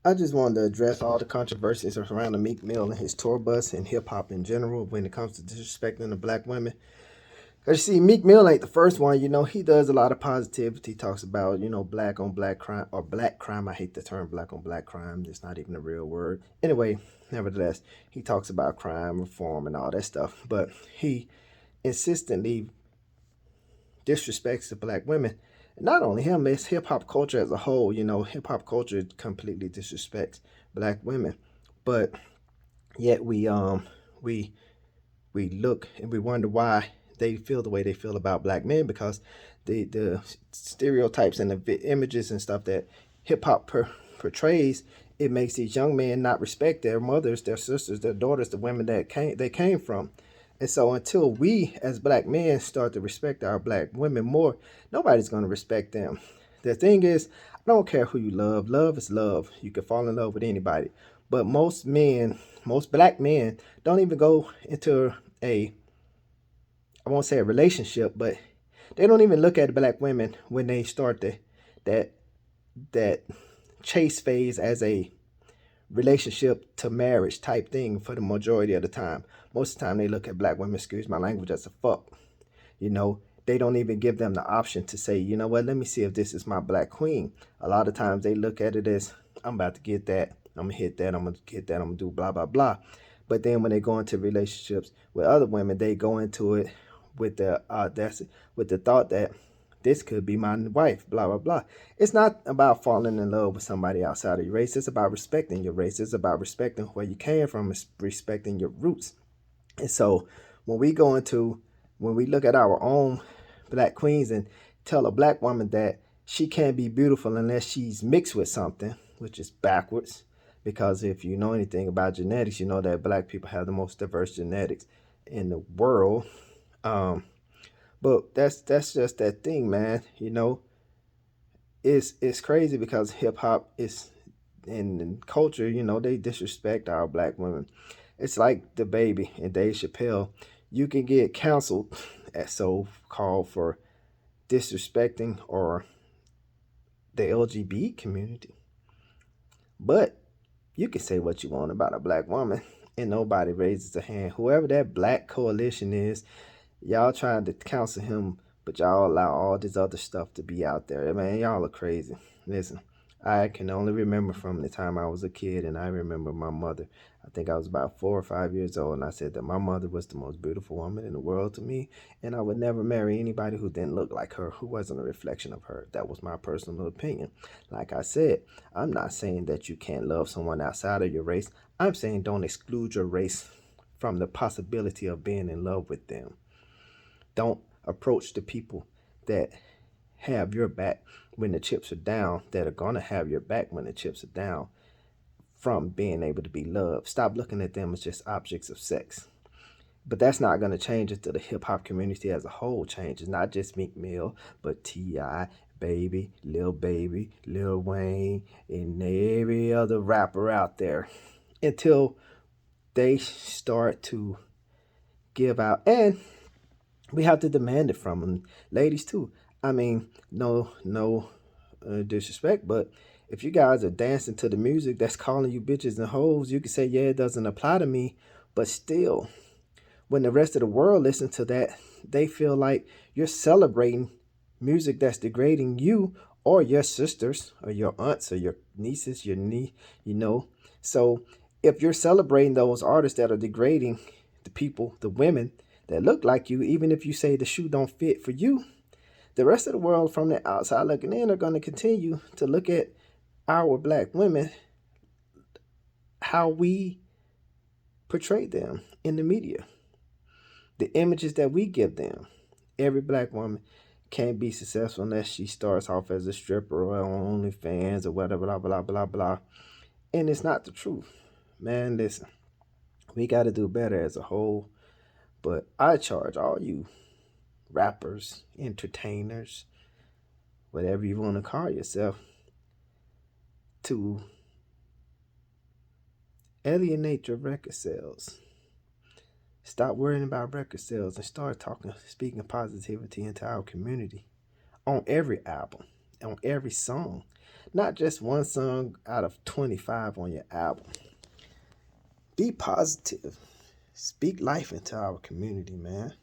I just wanted to address all the controversies surrounding Meek Mill and his tour bus and hip hop in general when it comes to disrespecting the black women. Cause you see, Meek Mill ain't the first one. He does a lot of positivity. He talks about black on black crime or black crime. I hate the term black on black crime. It's not even a real word. Anyway, nevertheless, he talks about crime reform and all that stuff. But he insistently disrespects the black women. Not only him, it's hip hop culture as a whole. Hip hop culture completely disrespects black women, but yet we we look and we wonder why they feel the way they feel about black men because the stereotypes and the images and stuff that hip hop portrays, it makes these young men not respect their mothers, their sisters, their daughters, the women that they came from. And so until we as black men start to respect our black women more, nobody's going to respect them. The thing is, I don't care who you love. Love is love. You can fall in love with anybody. But most men, most black men, don't even go into a, I won't say a relationship, but they don't even look at black women when they start that that chase phase as a relationship to marriage type thing for the majority of the time. Most of the time they look at black women, excuse my language, as a fuck. You know, they don't even give them the option to say, you know what, let me see if this is my black queen. A lot of times they look at it as, I'm about to get that, I'm gonna hit that, I'm gonna get that, I'm gonna do blah blah blah. But then when they go into relationships with other women, they go into it with the thought that this could be my wife, blah blah blah. It's not about falling in love with somebody outside of your race. It's about respecting your race. It's about respecting where you came from, respecting your roots. And so when we go into when we look at our own black queens and tell a black woman that she can't be beautiful unless she's mixed with something, which is backwards. Because if you know anything about genetics, you know that black people have the most diverse genetics in the world. Um, but that's just that thing, man. It's crazy because hip hop is in culture. They disrespect our black women. It's like the baby and Dave Chappelle. You can get canceled as so called for disrespecting or the LGBT community, but you can say what you want about a black woman and nobody raises a hand. Whoever that black coalition is, y'all trying to counsel him, but y'all allow all this other stuff to be out there. Man, y'all are crazy. Listen, I can only remember from the time I was a kid, and I remember my mother. I think I was about 4 or 5 years old, and I said that my mother was the most beautiful woman in the world to me, and I would never marry anybody who didn't look like her, who wasn't a reflection of her. That was my personal opinion. Like I said, I'm not saying that you can't love someone outside of your race. I'm saying don't exclude your race from the possibility of being in love with them. Don't approach the people that have your back when the chips are down, that are going to have your back when the chips are down, from being able to be loved. Stop looking at them as just objects of sex. But that's not going to change until the hip hop community as a whole changes. Not just Meek Mill, but T.I., Baby, Lil Wayne, and every other rapper out there. Until they start to give out. And we have to demand it from them, ladies too. I mean, no disrespect, but if you guys are dancing to the music that's calling you bitches and hoes, you can say, yeah, it doesn't apply to me, but still, when the rest of the world listen to that, they feel like you're celebrating music that's degrading you or your sisters or your aunts or your nieces, your niece, you know. So if you're celebrating those artists that are degrading the people, the women that look like you, even if you say the shoe don't fit for you, the rest of the world from the outside looking in are going to continue to look at our black women how we portray them in the media, the images that we give them. Every black woman can't be successful unless she starts off as a stripper or on OnlyFans or whatever, blah, blah, blah, blah. And it's not the truth. Man, listen, we got to do better as a whole. But I charge all you rappers, entertainers, whatever you want to call yourself, to alienate your record sales. Stop worrying about record sales and start speaking positivity into our community on every album. on every song, not just one song out of 25 on your album. Be positive. Speak life into our community, man.